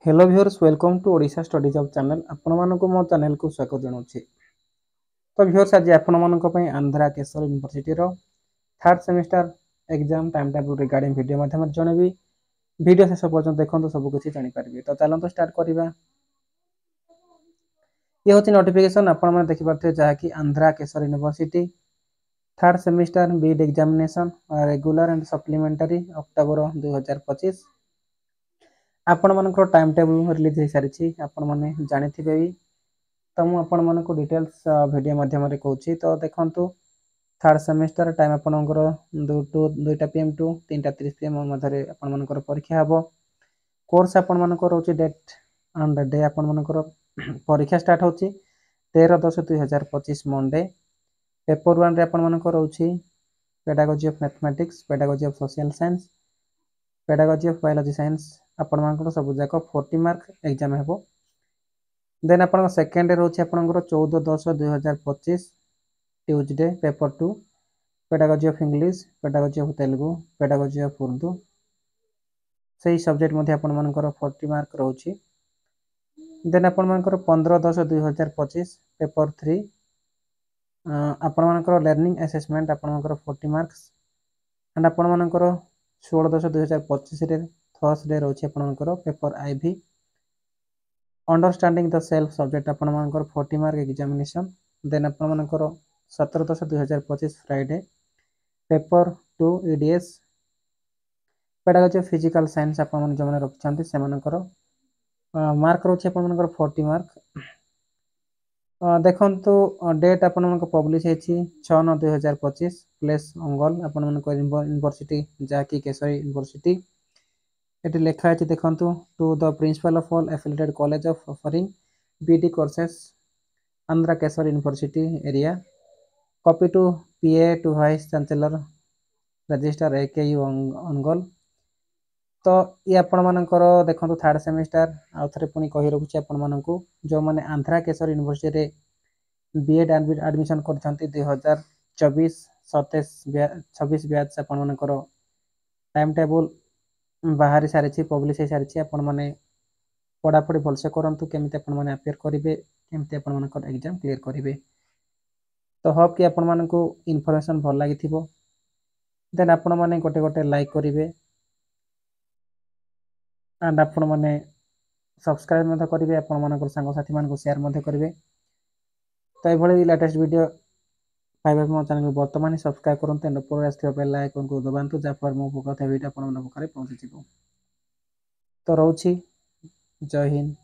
Hello viewers welcome to Odisha study job channel आपको मो channel को स्वागत जनाऊँ। तो व्यूअर्स आज आपण Andhra Kesari university third semester exam time table regarding video माध्यम जनइबी। वीडियो शेष पर्यटन देखो सबकिछ जानीपारे। तो चलते स्टार्ट करवा। ये हूँ नोटिफिकेशन आपने देखिपे जहाँकि Andhra Kesari university third semester BEd examination regular and supplementary October 2025 आपण मानकर टाइम टेबल रिलीज हो सारी आपण मैंने जानी भी। तो मुझे डिटेल्स वीडियो माध्यम कहूँ। तो देखो थर्ड सेमिस्टर टाइम आपणकर 2टा PM टू 3:30 PM मध्य आपर परीक्षा हे। कोर्स आपर रोचे डेट एंड डे आपर परीक्षा स्टार्ट हो 13/10/2025 मंडे। पेपर 1 रे आपर रोचे pedagogy of mathematics, pedagogy of social science, pedagogy of biology science आपर सब जाक 40 मार्क एग्जाम हे। देन आप सेकेंड रोचे आपर 14/10/2025 Tuesday paper 2 pedagogy of English, pedagogy of Telugu, pedagogy of Urdu से सब्जेक्ट मध्य आपर 40 मार्क रोचे। देन आपर 15/10/2025 पेपर 3 आपर लर्निंग असेसमेंट आपर 40 मार्क्स एंड आपर 16/10/2025 थर्सडे रोचे आपर paper IV understanding the self subject आपर 40 mark examination. Then आपर 17/10/2025 Friday paper 2 EDS pedagogy of physical science आपन जो रखिछन्ते से मार्क रोचे आपर 40 मार्क। देखो डेट आपन पब्लिश होती 6/9/2025 प्लेस अंगल आपन यूनिवर्सिटी जहाँकि केशरी यूनिवर्सिटी ये लिखाई देखु to the principal of all affiliated college of offering BD courses Andhra Kesari university area copy to PA to vice chancellor register AKU अंगल। तो ये आपर देखो थर्ड सेमिस्टर आउ थे पुणी कही रखुच्छे आपको जो मैंने Andhra Kesari university BEd admission कर 2024-27-26 बैच आपर टाइम टेबल बाहरी सारी पब्लिश हो सारी आपण मैंने पढ़ापढ़ी भलसे करूँ केमी आपने अपेयर करेंगे केमती आपर एग्जाम क्लीयर करेंगे। तो होप कि आपण मानक इनफॉरमेशन भल लगी। देन आपण मैंने गोटे गोटे लाइक करेंगे एंड आपण मैंने सब्सक्राइब करेंगे आपण सांगसाथी मान शेयर करेंगे। तो ये लेटेस्ट वीडियो पाइबा मो चैनल को बर्तमान सब्सक्राइब करूँ ऊपर बेल आइकन को दबातु जहाँफल मो पकाता वीडियो आप पहुँची। तो रोची जय हिंद।